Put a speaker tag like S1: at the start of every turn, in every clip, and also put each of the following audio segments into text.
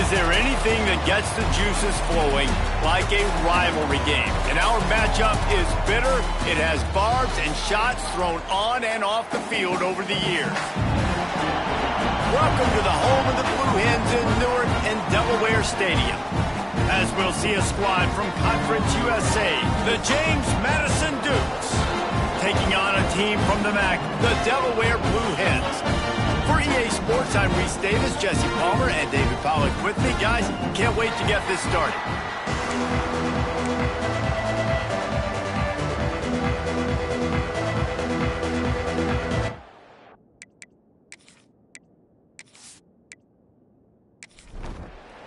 S1: Is there anything that gets the juices flowing like a rivalry game? And our matchup is bitter. It has barbs and shots thrown on and off the field over the years. Welcome to the home of the Blue Hens in Newark and Delaware Stadium. As we'll see a squad from Conference USA, the James Madison Dukes, taking on a team from the MAC, the Delaware Blue Hens. For EA Sports, I'm Reese Davis, Jesse Palmer, and David Pollack with me. Guys, can't wait to get this started.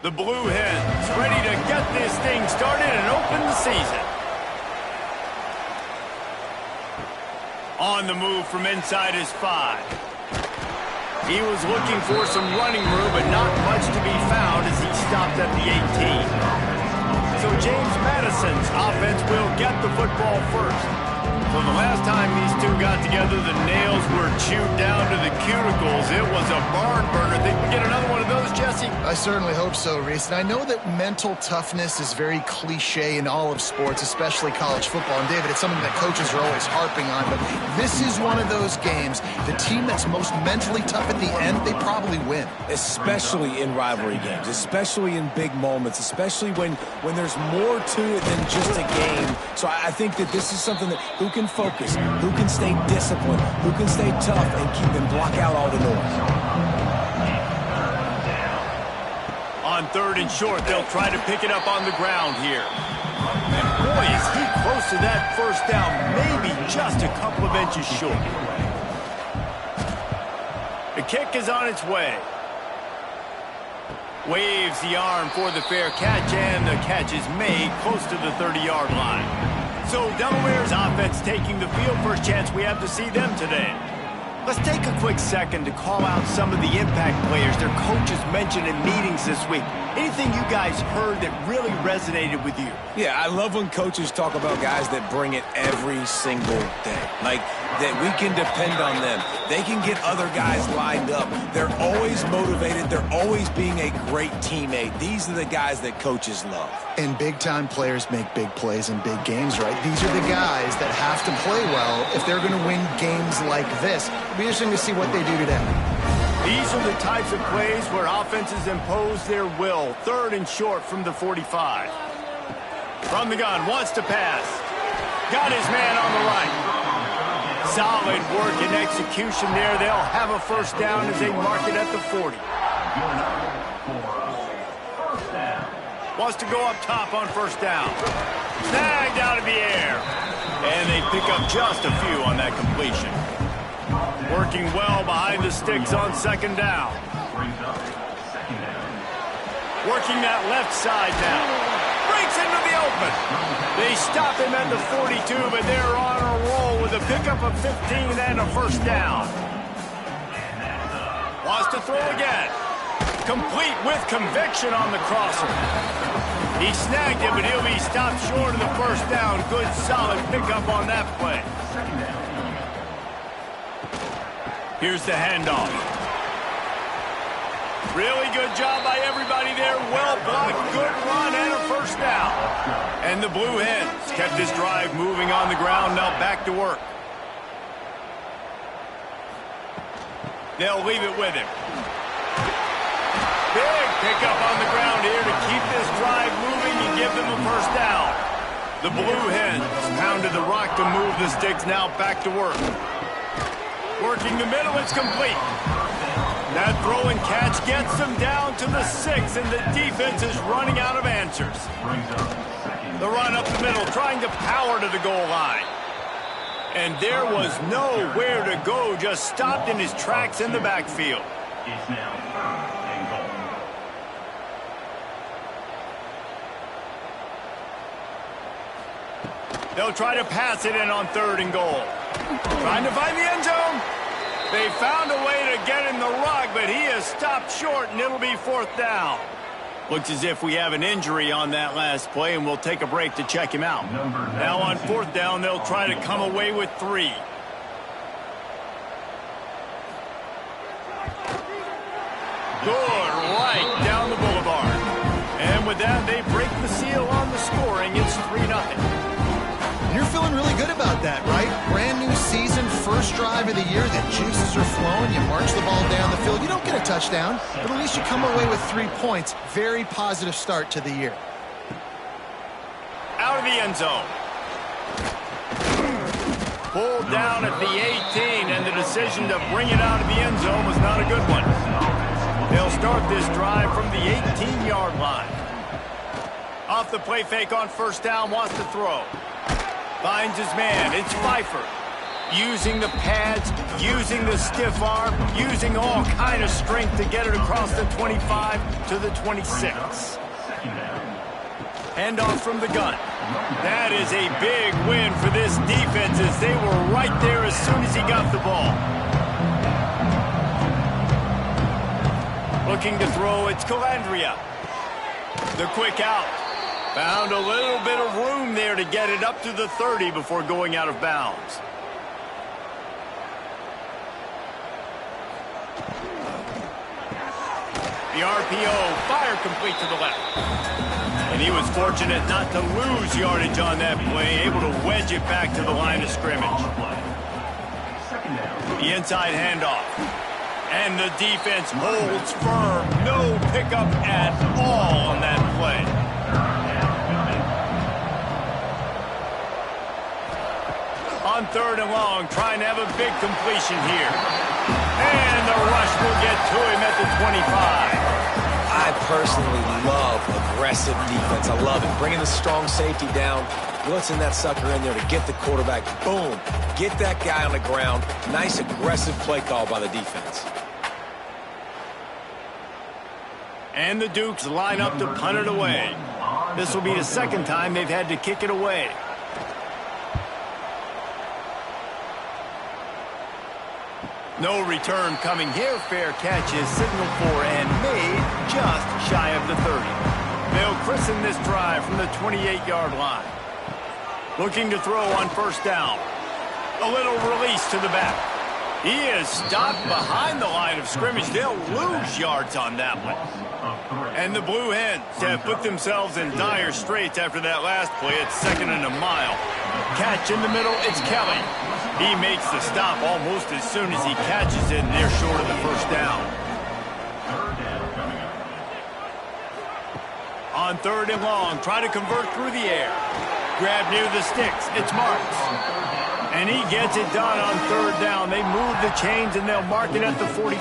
S1: The Blue Hens ready to get this thing started and open the season. On the move from inside his 5. He was looking for some running room, but not much to be found as he stopped at the 18. So James Madison's offense will get the football first. So the last time these two got together, the nails were chewed down to the cuticles. It was a barn burner. Think we get another one of those, Jesse?
S2: I certainly hope so, Reese. And I know that mental toughness is very cliche in all of sports, especially college football. And, David, it's something that coaches are always harping on. But this is one of those games. The team that's most mentally tough at the end, they probably win.
S3: Especially in rivalry games, especially in big moments, especially when there's more to it than just a game. So I think that this is something that who can focus, who can stay disciplined, who can stay tough and keep and block out all the noise.
S1: On 3rd and short, they'll try to pick it up on the ground here. And boy, is he close to that first down, maybe just a couple of inches short. The kick is on its way. Waves the arm for the fair catch, and the catch is made close to the 30-yard line. So Delaware's offense taking the field. First chance we have to see them today. Let's take a quick second to call out some of the impact players their coaches mentioned in meetings this week. Anything you guys heard that really resonated with you?
S3: Yeah, I love when coaches talk about guys that bring it every single day. Like, that we can depend on them. They can get other guys lined up. They're always motivated. They're always being a great teammate. These are the guys that coaches love.
S2: And big-time players make big plays in big games, right? These are the guys that have to play well if they're going to win games like this. It'll be interesting to see what they do today.
S1: These are the types of plays where offenses impose their will. 3rd and short from the 45. From the gun, wants to pass. Got his man on the right. Solid work and execution there. They'll have a first down as they mark it at the 40. Wants to go up top on first down. Snagged out of the air. And they pick up just a few on that completion. Working well behind the sticks on 2nd down. Working that left side now. Breaks into the open. They stop him at the 42, but they're on a roll with a pickup of 15 and a first down. Wants to throw again. Complete with conviction on the crosser. He snagged it, but he'll be stopped short of the first down. Good, solid pickup on that play. Here's the handoff. Really good job by everybody there. Well blocked, good run, and a first down. And the Blue Hens kept this drive moving on the ground. Now back to work. They'll leave it with him. Big pickup on the ground here to keep this drive moving and give them a first down. The Blue Hens pounded the rock to move the sticks. Now back to work. Working the middle, it's complete. That throw and catch gets them down to the 6, and the defense is running out of answers. The run up the middle, trying to power to the goal line. And there was nowhere to go, just stopped in his tracks in the backfield. They'll try to pass it in on 3rd and goal. Trying to find the end zone. They found a way to get in the rug, but he is stopped short, and it'll be 4th down. Looks as if we have an injury on that last play, and we'll take a break to check him out. Now on 4th down, they'll try to come away with 3. Good right down the boulevard. with that, they break the seal on the scoring. It's 3-0.
S2: You're feeling really good about that, right? Brand new season, first drive of the year. The juices are flowing. You march the ball down the field. You don't get a touchdown, but at least you come away with 3 points. Very positive start to the year.
S1: Out of the end zone. Pulled down at the 18, and the decision to bring it out of the end zone was not a good one. They'll start this drive from the 18-yard line. Off the play fake on first down, wants to throw. Finds his man. It's Pfeiffer. Using the pads, using the stiff arm, using all kind of strength to get it across the 25 to the 26. Handoff from the gun. That is a big win for this defense as they were right there as soon as he got the ball. Looking to throw, it's Calandria. The quick out. Found a little bit of room there to get it up to the 30 before going out of bounds. The RPO, fire complete to the left. And he was fortunate not to lose yardage on that play, able to wedge it back to the line of scrimmage. The inside handoff. And the defense holds firm. No pickup at all on that play. On 3rd and long, trying to have a big completion here. And the rush will get to him at the 25.
S3: I personally love aggressive defense. I love it. Bringing the strong safety down, blitzing that sucker in there to get the quarterback. Boom. Get that guy on the ground. Nice aggressive play call by the defense.
S1: And the Dukes line up to punt it away. This will be the second time they've had to kick it away. No return coming here. Fair catch is signaled for and made just shy of the 30. They'll christen this drive from the 28-yard line. Looking to throw on first down. A little release to the back. He is stopped behind the line of scrimmage. They'll lose yards on that one. And the Blue Hens have put themselves in dire straits after that last play. It's 2nd and a mile. Catch in the middle. It's Kelly. He makes the stop almost as soon as he catches it, and they're short of the first down. On 3rd and long, try to convert through the air. Grab near the sticks. It's Marks. And he gets it done on 3rd down. They move the chains, and they'll mark it at the 44.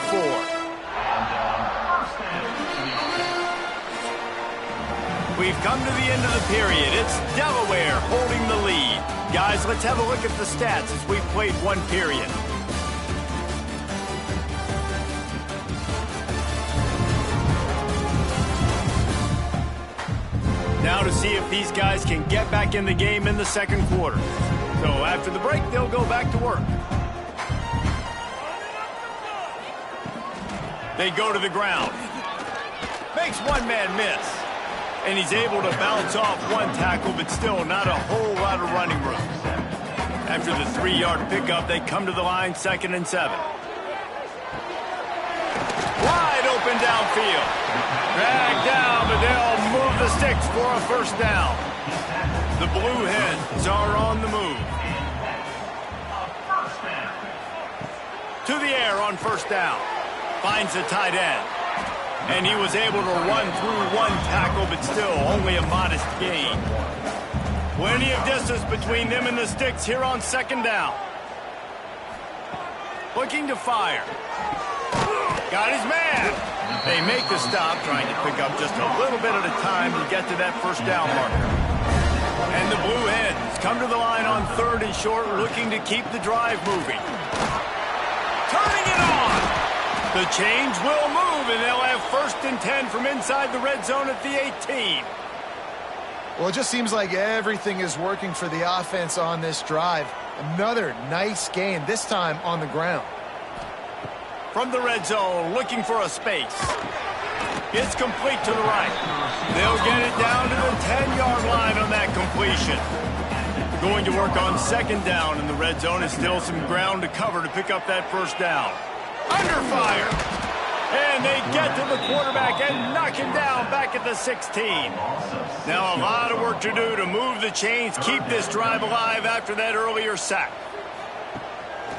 S1: We've come to the end of the period. It's Delaware holding the lead. Guys, let's have a look at the stats as we've played one period. Now to see if these guys can get back in the game in the second quarter. So after the break, they'll go back to work. They go to the ground. Makes one man miss. And he's able to bounce off one tackle, but still not a whole lot of running room. After the 3-yard pickup, they come to the line, 2nd and 7. Wide open downfield. Dragged down, but they'll move the sticks for a first down. The Blue Hens are on the move. To the air on first down. Finds the tight end. And he was able to run through one tackle, but still only a modest gain. Plenty of distance between them and the sticks here on 2nd down. Looking to fire. Got his man. They make the stop, trying to pick up just a little bit at a time to get to that first down marker. And the Blue Hens come to the line on 3rd and short, looking to keep the drive moving. Turning it on. The chains will move, and they'll have 1st and 10 from inside the red zone at the 18.
S2: Well, it just seems like everything is working for the offense on this drive. Another nice gain, this time on the ground.
S1: From the red zone, looking for a space. It's complete to the right. They'll get it down to the 10-yard line on that completion. Going to work on 2nd down in the red zone. Is still some ground to cover to pick up that first down. Under fire. And they get to the quarterback and knock him down back at the 16. Now a lot of work to do to move the chains, keep this drive alive after that earlier sack.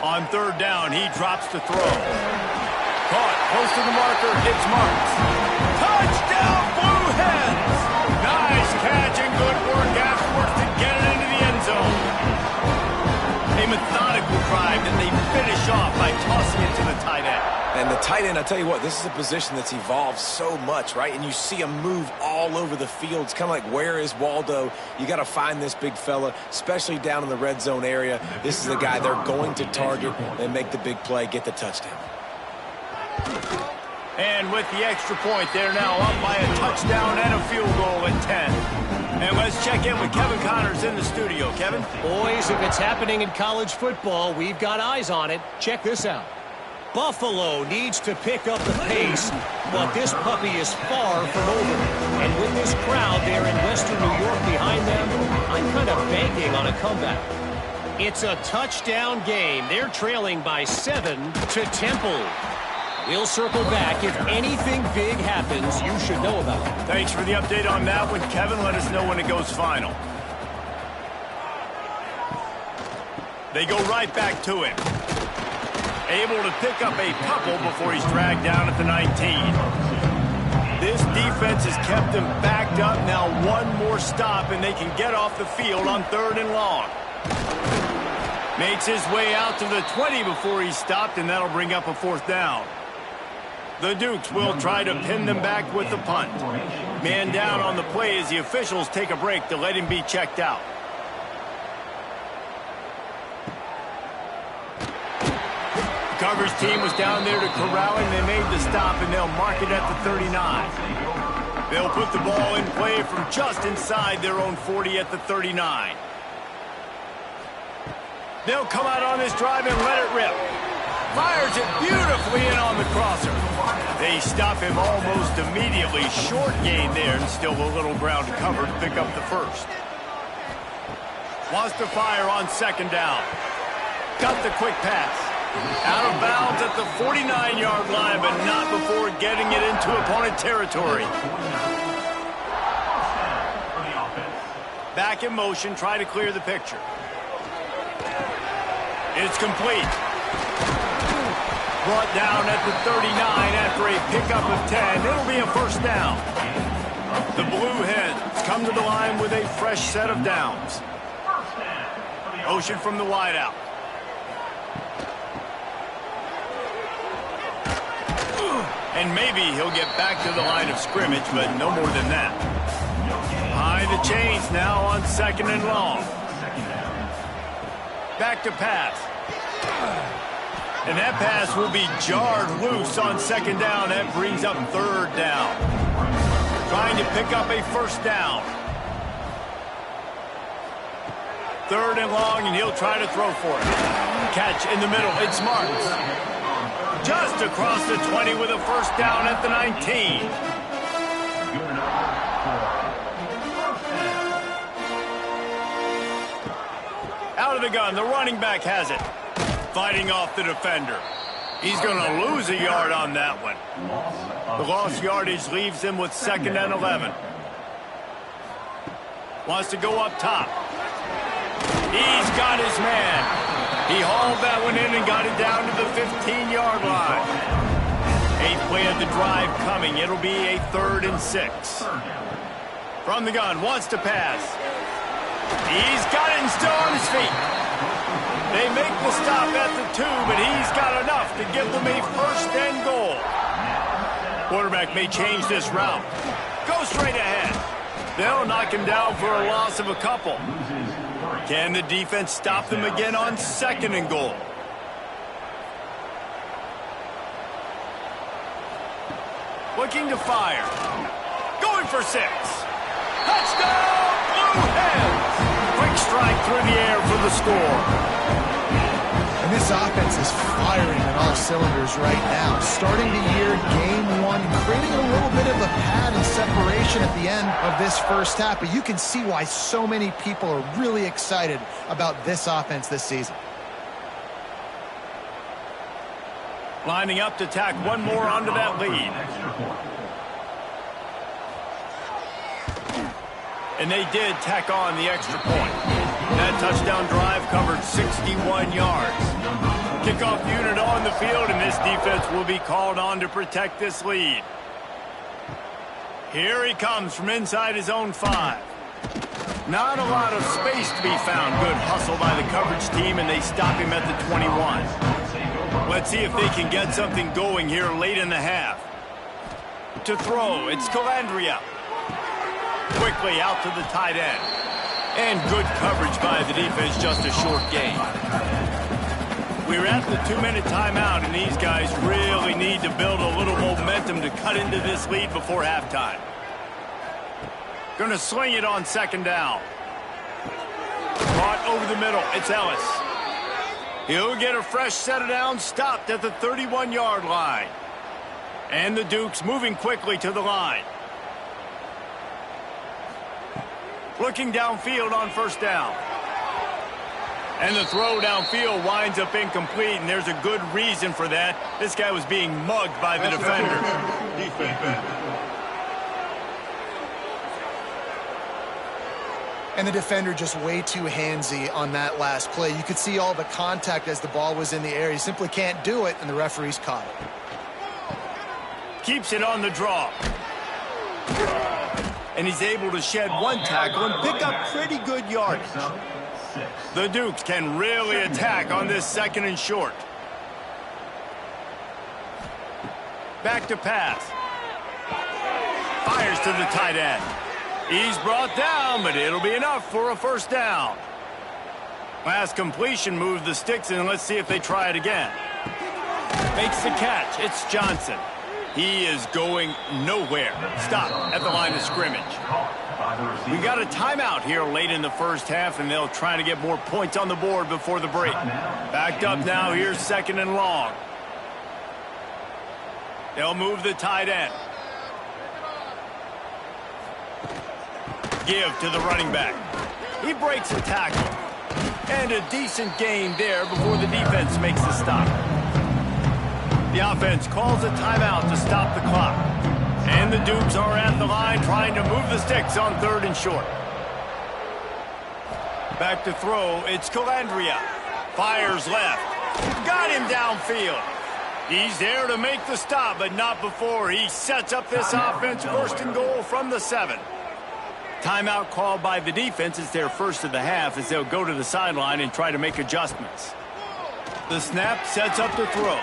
S1: On third down, he drops to throw. Caught, close to the marker, it's Marks. Touchdown, Blue Hens! Nice catch and good work afterwards to get it into the end zone. A methodical drive that they finish off by tossing it to the tight end.
S3: And the tight end, I tell you what, this is a position that's evolved so much, right? And you see him move all over the field. It's kind of like, where is Waldo? You got to find this big fella, especially down in the red zone area. This is the guy they're going to target and make the big play, get the touchdown.
S1: And with the extra point, they're now up by a touchdown and a field goal at 10. And let's check in with Kevin Connors in the studio. Kevin?
S4: Boys, if it's happening in college football, we've got eyes on it. Check this out. Buffalo needs to pick up the pace, but this puppy is far from over. And with this crowd there in Western New York behind them, I'm kind of banking on a comeback. It's a touchdown game. They're trailing by 7 to Temple. We'll circle back. If anything big happens, you should know about it.
S1: Thanks for the update on that one, Kevin. Let us know when it goes final. They go right back to him. Able to pick up a couple before he's dragged down at the 19. This defense has kept them backed up. Now one more stop, and they can get off the field on 3rd and long. Makes his way out to the 20 before he's stopped, and that'll bring up a 4th down. The Dukes will try to pin them back with the punt. Man down on the play as the officials take a break to let him be checked out. The coverage team was down there to corral him. They made the stop, and they'll mark it at the 39. They'll put the ball in play from just inside their own 40 at the 39. They'll come out on this drive and let it rip. Fires it beautifully in on the crosser. They stop him almost immediately. Short gain there, and still a little ground to cover to pick up the first. Wants to fire on 2nd down. Got the quick pass. Out of bounds at the 49-yard line, but not before getting it into opponent territory. Back in motion, try to clear the picture. It's complete. Brought down at the 39 after a pickup of 10. It'll be a 1st down. The Blue Hens come to the line with a fresh set of downs. Motion from the wideout. And maybe he'll get back to the line of scrimmage, but no more than that. Behind the chains now on 2nd and long. Back to pass. And that pass will be jarred loose on 2nd down. That brings up 3rd down. Trying to pick up a 1st down. 3rd and long, and he'll try to throw for it. Catch in the middle. It's Marks. Just across the 20 with a 1st down at the 19. Out of the gun, the running back has it. Fighting off the defender. He's going to lose a yard on that one. The lost yardage leaves him with 2nd and 11. Wants to go up top. He's got his man. He hauled that one in and got it down to the 15-yard line. 8th play of the drive coming. It'll be a 3rd and 6. From the gun, wants to pass. He's got it and still on his feet. They make the stop at the 2, but he's got enough to give them a 1st and goal. Quarterback may change this route. Go straight ahead. They'll knock him down for a loss of a couple. Can the defense stop them again on 2nd and goal? Looking to fire. Going for 6. Touchdown, Blue Hens! Quick strike through the air for the score.
S2: And this offense is firing on all cylinders right now. Starting the year, game 1, creating a little bit of a pad and separation at the end of this 1st half. But you can see why so many people are really excited about this offense this season.
S1: Lining up to tack one more onto that lead. And they did tack on the extra point. That touchdown drive covered 61 yards. Kickoff unit on the field, and this defense will be called on to protect this lead. Here he comes from inside his own 5. Not a lot of space to be found. Good hustle by the coverage team, and they stop him at the 21. Let's see if they can get something going here late in the half. To throw, it's Calandria. Quickly out to the tight end. And good coverage by the defense, just a short gain. We're at the 2-minute timeout, and these guys really need to build a little momentum to cut into this lead before halftime. Going to sling it on second down. Caught over the middle. It's Ellis. He'll get a fresh set of downs, stopped at the 31-yard line. And the Dukes moving quickly to the line. Looking downfield on first down. And the throw downfield winds up incomplete, and there's a good reason for that. This guy was being mugged by the defender.
S2: And the defender just way too handsy on that last play. You could see all the contact as the ball was in the air. He simply can't do it, and the referee's caught it.
S1: Keeps it on the draw. And he's able to shed one tackle and pick up pretty good yardage. The Dukes can really attack on this second and short. Back to pass. Fires to the tight end. He's brought down, but it'll be enough for a first down. Last completion moved the sticks, and let's see if they try it again. Makes the catch. It's Johnson. He is going nowhere. Stop at the line of scrimmage. We got a timeout here late in the first half, and they'll try to get more points on the board before the break. Backed up now. Here's second and long. They'll move the tight end. Give to the running back. He breaks a tackle. And a decent gain there before the defense makes the stop. The offense calls a timeout to stop the clock. And the Dukes are at the line trying to move the sticks on third and short. Back to throw, it's Calandria. Fires left. Got him downfield. He's there to make the stop, but not before he sets up this offense first and goal from the 7. Timeout called by the defense. It's their first of the half as they'll go to the sideline and try to make adjustments. The snap sets up the throw.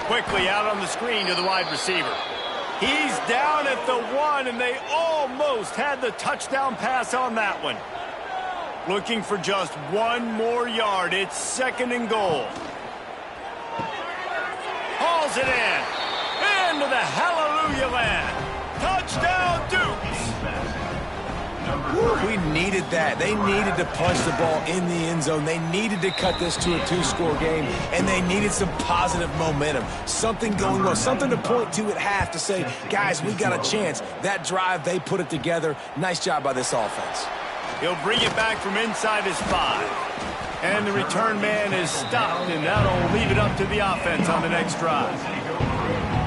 S1: Quickly out on the screen to the wide receiver. He's down at the 1, and they almost had the touchdown pass on that one. Looking for just one more yard. It's second and goal. Hauls it in. Into the hallelujah land. Touchdown Dukes.
S3: We needed that. They needed to punch the ball in the end zone. They needed to cut this to a 2-score game, and they needed some positive momentum. Something going well, something to point to at half to say, guys, we got a chance. That drive, they put it together. Nice job by this offense.
S1: He'll bring it back from inside his 5. And the return man is stopped, and that'll leave it up to the offense on the next drive.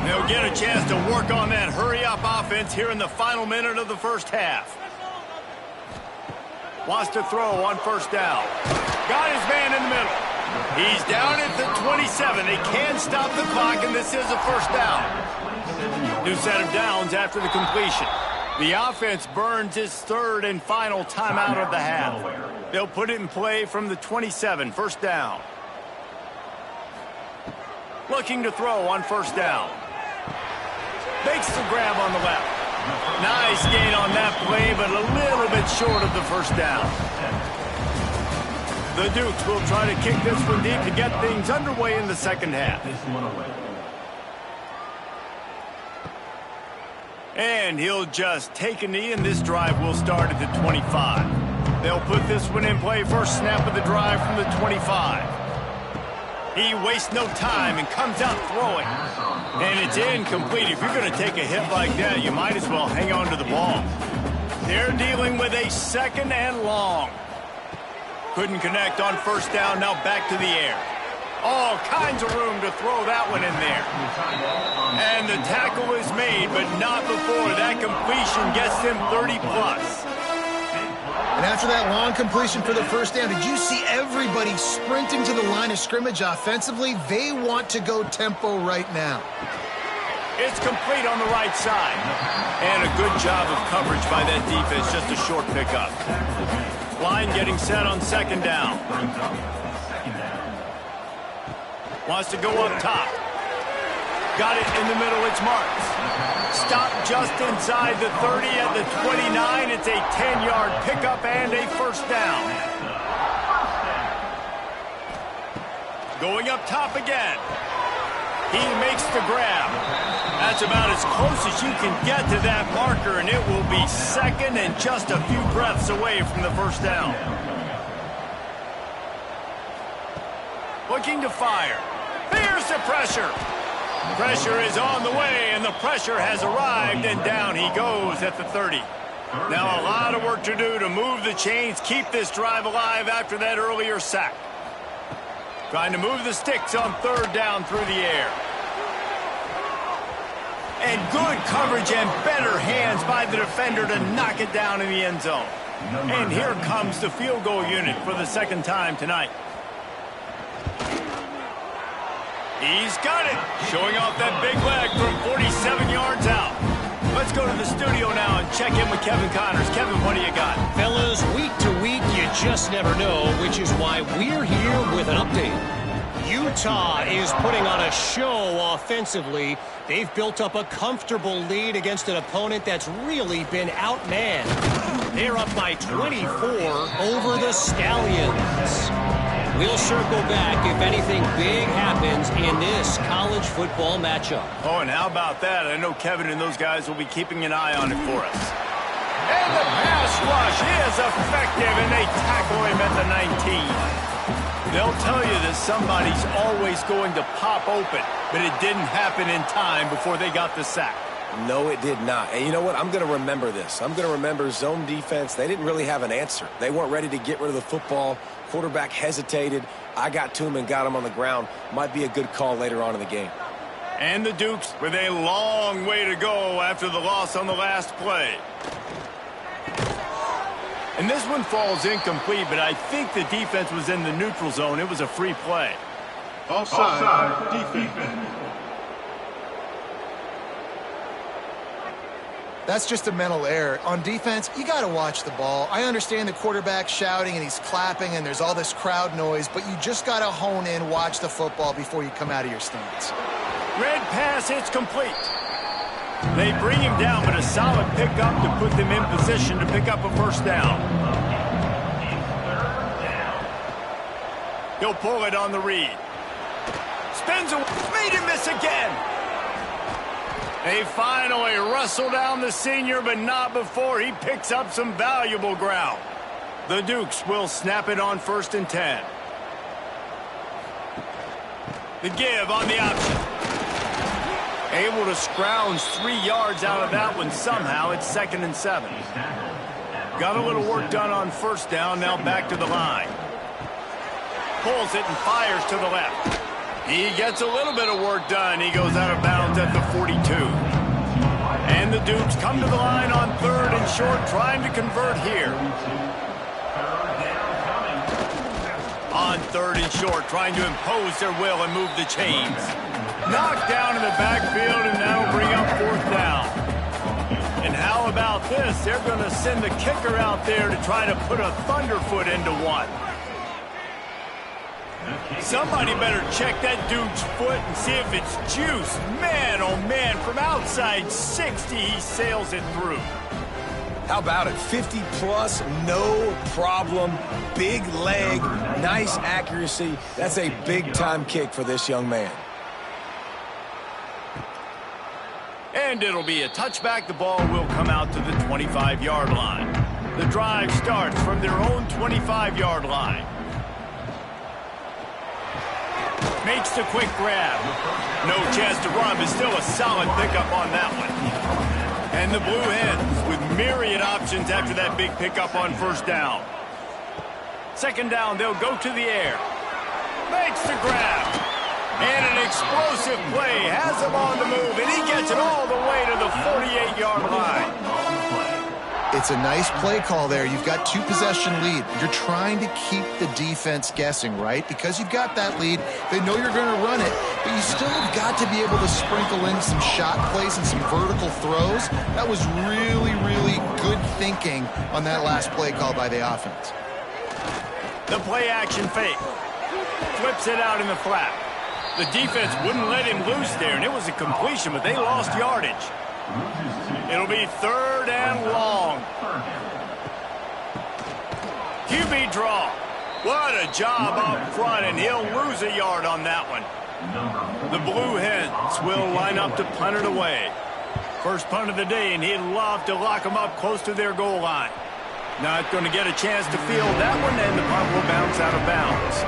S1: They'll get a chance to work on that hurry-up offense here in the final minute of the first half. Wants to throw on first down. Got his man in the middle. He's down at the 27. They can stop the clock, and this is a first down. New set of downs after the completion. The offense burns its third and final timeout of the half. They'll put it in play from the 27, first down. Looking to throw on first down. Makes the grab on the left. Nice gain on that play, but a little bit short of the first down. The Dukes will try to kick this one deep to get things underway in the second half. And he'll just take a knee, and this drive will start at the 25. They'll put this one in play, first snap of the drive from the 25. He wastes no time and comes out throwing. And it's incomplete. If you're going to take a hit like that, you might as well hang on to the ball. They're dealing with a second and long. Couldn't connect on first down, now back to the air. All kinds of room to throw that one in there. And the tackle is made, but not before that completion gets them 30-plus.
S2: And after that long completion for the first down, did you see everybody sprinting to the line of scrimmage offensively? They want to go tempo right now.
S1: It's complete on the right side. And a good job of coverage by that defense, just a short pickup. Line getting set on second down. Wants to go up top. Got it in the middle, it's marked. Stop just inside the 30 at the 29. It's a 10-yard pickup and a first down. Going up top again. He makes the grab. That's about as close as you can get to that marker, and it will be second and just a few breaths away from the first down. Looking to fire. Here's the pressure. Pressure is on the way, and the pressure has arrived, and down he goes at the 30. Now a lot of work to do to move the chains, keep this drive alive after that earlier sack. Trying to move the sticks on third down through the air. And good coverage and better hands by the defender to knock it down in the end zone. And here comes the field goal unit for the second time tonight. He's got it, showing off that big leg from 47 yards out. Let's go to the studio now and check in with Kevin Connors. Kevin, what do you got?
S4: Fellas, week to week, you just never know, which is why we're here with an update. Utah is putting on a show offensively. They've built up a comfortable lead against an opponent that's really been outmanned. They're up by 24 over the Stallions. We'll circle back if anything big happens in this college football matchup.
S1: Oh, and how about that? I know Kevin and those guys will be keeping an eye on it for us. And the pass rush is effective, and they tackle him at the 19. They'll tell you that somebody's always going to pop open, but it didn't happen in time before they got the sack.
S3: No, it did not. And you know what? I'm going to remember this. I'm going to remember zone defense. They didn't really have an answer. They weren't ready to get rid of the football. Quarterback hesitated. I got to him and got him on the ground. Might be a good call later on in the game.
S1: And the Dukes with a long way to go after the loss on the last play. And this one falls incomplete, but I think the defense was in the neutral zone. It was a free play.
S5: Offside defense.
S2: That's just a mental error. On defense, you got to watch the ball. I understand the quarterback shouting and he's clapping and there's all this crowd noise, but you just got to hone in, watch the football before you come out of your stance.
S1: Red pass, it's complete. They bring him down, but a solid pickup to put them in position to pick up a first down. He'll pull it on the read. Spins away, made him miss again. They finally wrestle down the senior, but not before he picks up some valuable ground. The Dukes will snap it on 1st and 10. The give on the option. Able to scrounge 3 yards out of that one somehow. It's 2nd and 7. Got a little work done on first down, now back to the line. Pulls it and fires to the left. He gets a little bit of work done. He goes out of bounds at the 42. And the Dukes come to the line on 3rd and short, trying to convert here. On 3rd and short, trying to impose their will and move the chains. Knocked down in the backfield, and that'll bring up 4th down. And how about this? They're going to send the kicker out there to try to put a thunderfoot into one. Somebody better check that dude's foot and see if it's juice. Man, oh man, from outside 60, he sails it through.
S3: How about it? 50-plus, no problem. Big leg, nice accuracy. That's a big-time kick for this young man.
S1: And it'll be a touchback. The ball will come out to the 25-yard line. The drive starts from their own 25-yard line. Makes the quick grab. No chance to run, but still a solid pickup on that one. And the Blue Hens with myriad options after that big pickup on first down. 2nd down, they'll go to the air. Makes the grab. And an explosive play has him on the move, and he gets it all the way to the 48-yard line.
S2: It's a nice play call there. You've got 2-possession lead. You're trying to keep the defense guessing, right? Because you've got that lead, they know you're going to run it, but you still have got to be able to sprinkle in some shot plays and some vertical throws. That was really, really good thinking on that last play call by the offense.
S1: The play action fake. Flips it out in the flat. The defense wouldn't let him loose there, and it was a completion, but they lost yardage. It'll be 3rd and long. QB draw. What a job up front, and he'll lose a yard on that one. The Blue Hens will line up to punt it away. First punt of the day, and he'd love to lock them up close to their goal line. Not going to get a chance to field that one, and the punt will bounce out of bounds.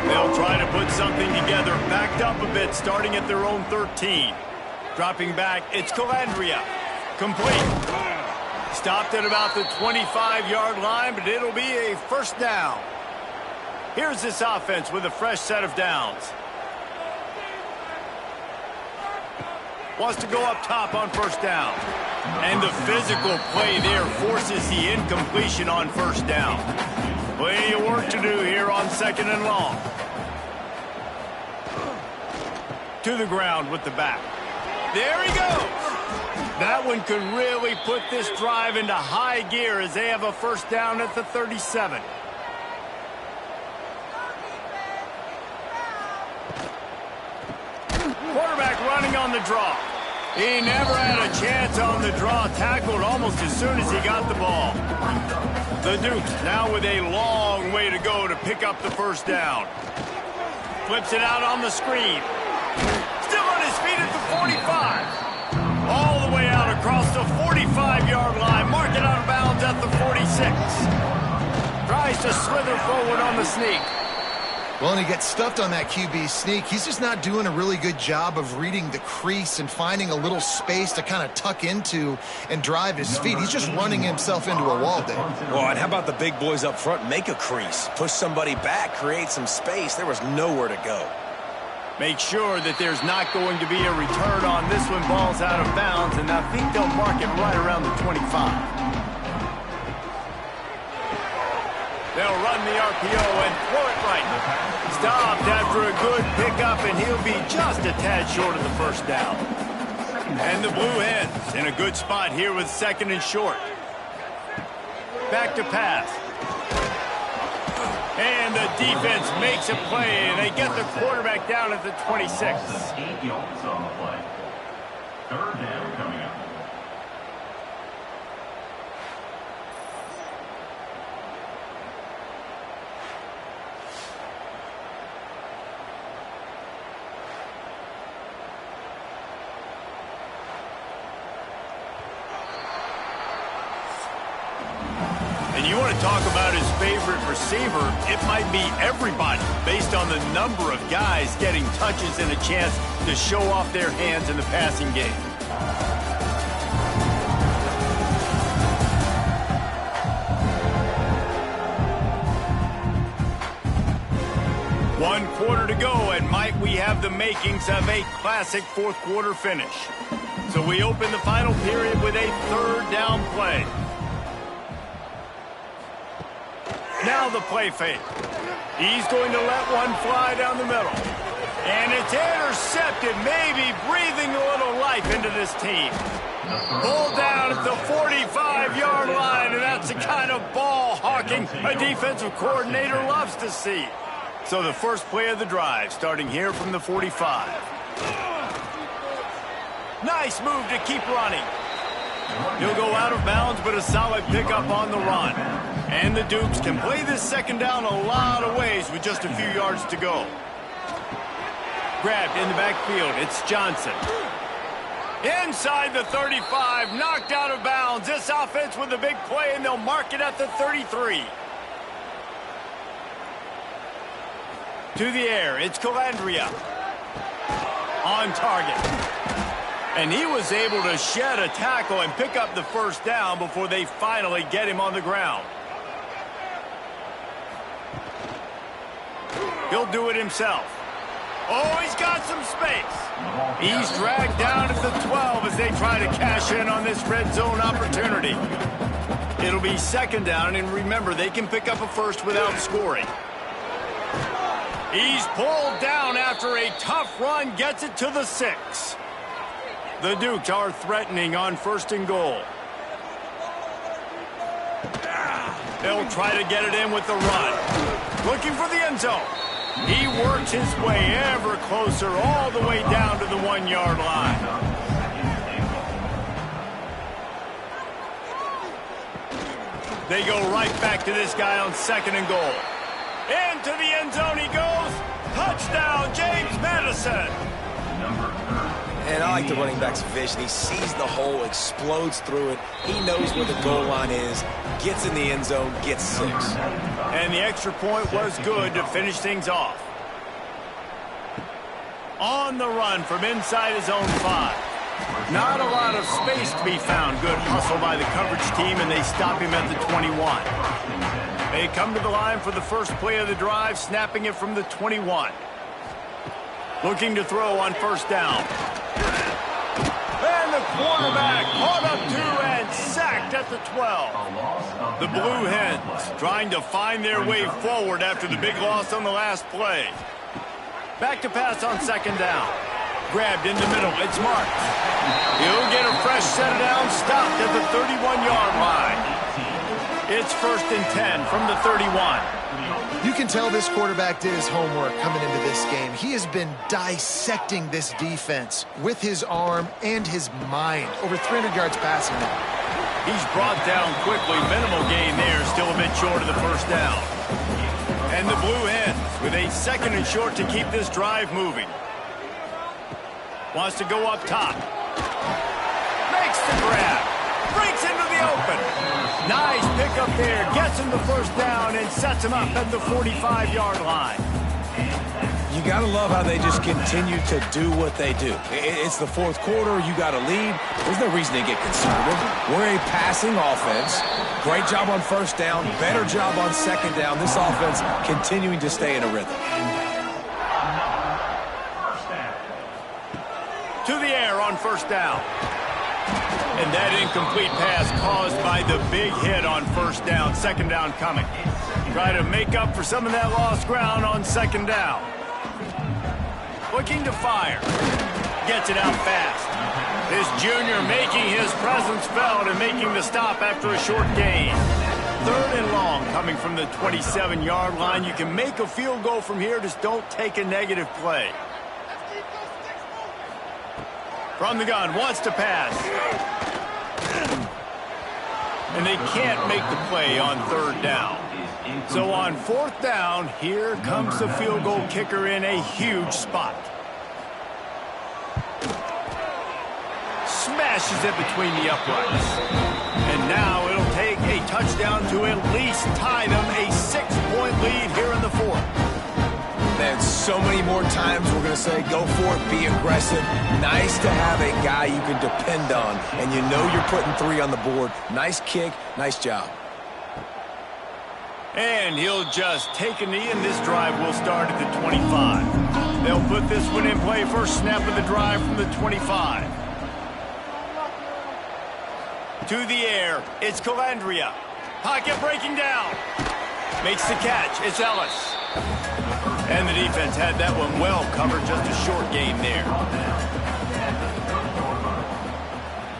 S1: They'll try to put something together, backed up a bit, starting at their own 13. Dropping back, it's Calandria. Complete. Stopped at about the 25-yard line, but it'll be a first down. Here's this offense with a fresh set of downs. Wants to go up top on first down. And the physical play there forces the incompletion on first down. Plenty of work to do here on 2nd and long. To the ground with the back. There he goes. That one could really put this drive into high gear as they have a first down at the 37. Quarterback running on the draw. He never had a chance on the draw, tackled almost as soon as he got the ball. The Dukes now with a long way to go to pick up the first down. Flips it out on the screen. Still on his feet at the 45. All the way out across the 45-yard line. Mark it out of bounds at the 46. Tries to slither forward on the sneak.
S2: Well, and he gets stuffed on that QB sneak. He's just not doing a really good job of reading the crease and finding a little space to kind of tuck into and drive his feet. He's just running himself into a wall there.
S3: Well, and how about the big boys up front? Make a crease. Push somebody back. Create some space. There was nowhere to go.
S1: Make sure that there's not going to be a return on this one. Ball's out of bounds, and I think they'll mark it right around the 25. They'll run the RPO and throw it right. Stopped after a good pickup, and he'll be just a tad short of the first down. And the Blue Hens in a good spot here with 2nd and short. Back to pass. And the defense makes a play, and they get the quarterback down at the 26.
S5: 8 yards on the play. 3rd down coming up.
S1: And you want to talk about his favorite receiver, it might be everybody based on the number of guys getting touches and a chance to show off their hands in the passing game. One quarter to go, and might we have the makings of a classic fourth quarter finish. So we open the final period with a 3rd down play. Now the play fake. He's going to let one fly down the middle. And it's intercepted, maybe breathing a little life into this team. Pulled down at the 45-yard line, and that's the kind of ball hawking a defensive coordinator loves to see. So the first play of the drive, starting here from the 45. Nice move to keep running. He'll go out of bounds, but a solid pickup on the run. And the Dukes can play this 2nd down a lot of ways with just a few yards to go. Grabbed in the backfield, it's Johnson. Inside the 35, knocked out of bounds. This offense with a big play, and they'll mark it at the 33. To the air, it's Calandria. On target. And he was able to shed a tackle and pick up the first down before they finally get him on the ground. He'll do it himself. Oh, he's got some space. He's dragged down at the 12 as they try to cash in on this red zone opportunity. It'll be second down, and remember, they can pick up a first without scoring. He's pulled down after a tough run, gets it to the 6. The Dukes are threatening on 1st and goal. They'll try to get it in with the run. Looking for the end zone. He works his way ever closer all the way down to the 1-yard line. They go right back to this guy on 2nd and goal. Into the end zone he goes. Touchdown, James Madison.
S3: And I like the running back's vision. He sees the hole, explodes through it. He knows where the goal line is, gets in the end zone, gets 6.
S1: And the extra point was good to finish things off. On the run from inside his own 5. Not a lot of space to be found. Good hustle by the coverage team, and they stop him at the 21. They come to the line for the first play of the drive, snapping it from the 21. Looking to throw on 1st down. And the quarterback caught up to and sacked at the 12. The Blue Hens trying to find their way forward after the big loss on the last play. Back to pass on 2nd down. Grabbed in the middle. It's marked. He'll get a fresh set down, stopped at the 31-yard line. It's 1st and 10 from the 31.
S2: You can tell this quarterback did his homework coming into this game. He has been dissecting this defense with his arm and his mind. Over 300 yards passing now.
S1: He's brought down quickly. Minimal gain there. Still a bit short of the 1st down. And the Blue Hens with a 2nd and short to keep this drive moving. Wants to go up top. Makes the grab. Breaks into the open. Nice pickup there. Gets him the 1st down and sets him up at the 45-yard line.
S3: You got to love how they just continue to do what they do. It's the 4th quarter. You got a lead. There's no reason to get conservative. We're a passing offense. Great job on 1st down. Better job on 2nd down. This offense continuing to stay in a rhythm.
S1: To the air on 1st down. And that incomplete pass caused by the big hit on 1st down. 2nd down coming. Try to make up for some of that lost ground on 2nd down. Looking to fire. Gets it out fast. This junior making his presence felt and making the stop after a short gain. 3rd and long coming from the 27-yard line. You can make a field goal from here. Just don't take a negative play. From the gun, wants to pass. And they can't make the play on 3rd down. So on 4th down, here comes the field goal kicker in a huge spot. Smashes it between the uprights. And now it'll take a touchdown to at least tie them a 6-point lead here in the 4th.
S3: Man, so many more times we're going to say, go for it, be aggressive. Nice to have a guy you can depend on, and you know you're putting 3 on the board. Nice kick, nice job.
S1: And he'll just take a knee, and this drive will start at the 25. They'll put this one in play. First snap of the drive from the 25. To the air, it's Calandria. Pocket breaking down. Makes the catch, it's Ellis. And the defense had that one well covered, just a short gain there.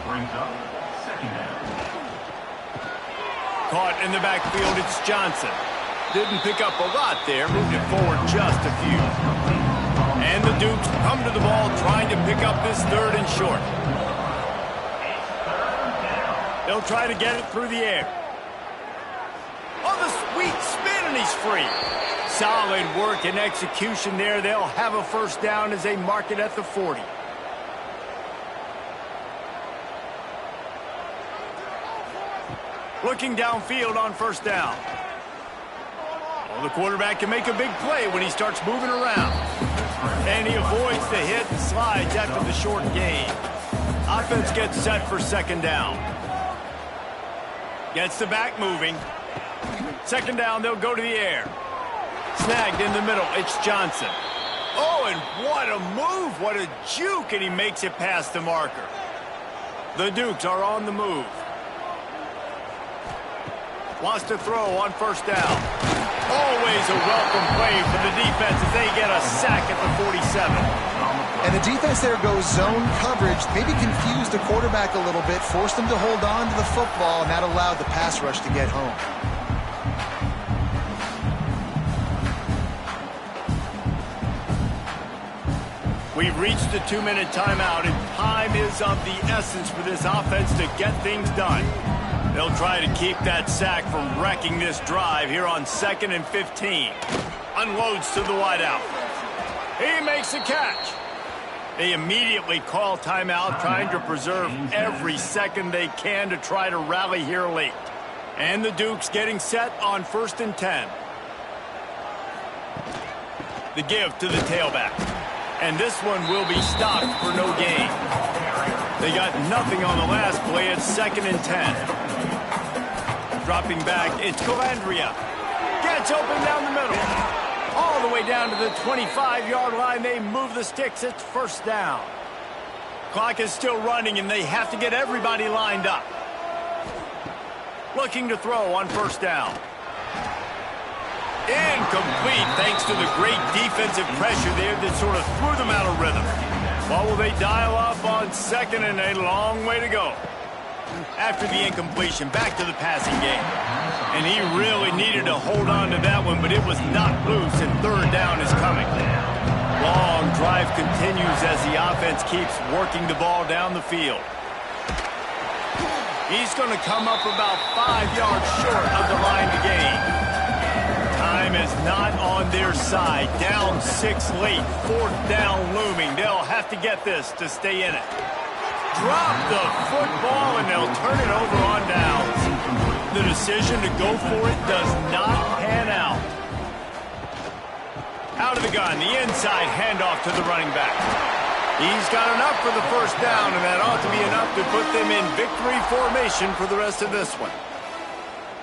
S5: Brings up 2nd down.
S1: Caught in the backfield, it's Johnson. Didn't pick up a lot there, moved it forward just a few. And the Dukes come to the ball trying to pick up this 3rd and short. They'll try to get it through the air. Oh, the sweet spin, and he's free. Solid work and execution there. They'll have a 1st down as they mark it at the 40. Looking downfield on 1st down. Well, the quarterback can make a big play when he starts moving around. And he avoids the hit and slides after the short gain. Offense gets set for 2nd down. Gets the back moving. 2nd down, they'll go to the air. Snagged in the middle, it's Johnson. Oh, and what a move. What a juke, and he makes it past the marker. The Dukes are on the move. Wants to throw on first down. Always a welcome play for the defense as they get a sack at the 47.
S2: And the defense there goes zone coverage, maybe confused the quarterback a little bit, forced him to hold on to the football, and that allowed the pass rush to get home.
S1: We've reached the 2-minute timeout, and time is of the essence for this offense to get things done. They'll try to keep that sack from wrecking this drive here on 2nd and 15. Unloads to the wideout. He makes the catch. They immediately call timeout, trying to preserve every second they can to try to rally here late. And the Dukes getting set on 1st and 10. The give to the tailback. And this one will be stopped for no gain. They got nothing on the last play. It's 2nd and 10. Dropping back, it's Calandria. Gets open down the middle. All the way down to the 25-yard line. They move the sticks. It's 1st down. Clock is still running, and they have to get everybody lined up. Looking to throw on 1st down. Incomplete, thanks to the great defensive pressure there that sort of threw them out of rhythm. What will they dial up on 2nd and a long way to go? After the incompletion, back to the passing game. And he really needed to hold on to that one, but it was not loose, and 3rd down is coming. Long drive continues as the offense keeps working the ball down the field. He's going to come up about 5 yards short of the line to gain. Time is not on their side. Down 6 late. 4th down looming. They'll have to get this to stay in it. Drop the football, and they'll turn it over on downs. The decision to go for it does not pan out. Out of the gun, the inside handoff to the running back. He's got enough for the 1st down, and that ought to be enough to put them in victory formation for the rest of this one.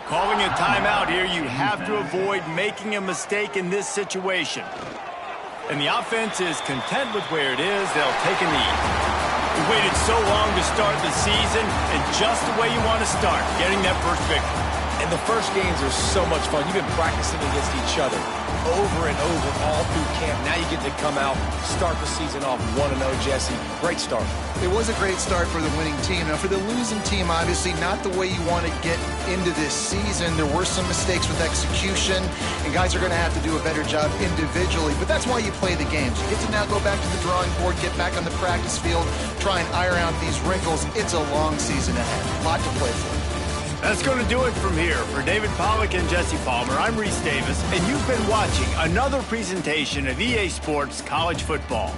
S1: Calling a timeout here, you have to avoid making a mistake in this situation. And the offense is content with where it is. They'll take a knee. We waited so long to start the season, and just the way you want to start, getting that first victory.
S3: And the first games are so much fun. You've been practicing against each other over and over all through camp. Now you get to come out, start the season off 1-0, Jesse. Great start.
S2: It was a great start for the winning team. Now, for the losing team, obviously not the way you want to get into this season. There were some mistakes with execution, and guys are going to have to do a better job individually. But that's why you play the games. You get to now go back to the drawing board, get back on the practice field, try and iron out these wrinkles. It's a long season ahead. A lot to play for.
S1: That's going to do it from here. For David Pollack and Jesse Palmer, I'm Reese Davis, and you've been watching another presentation of EA Sports College Football.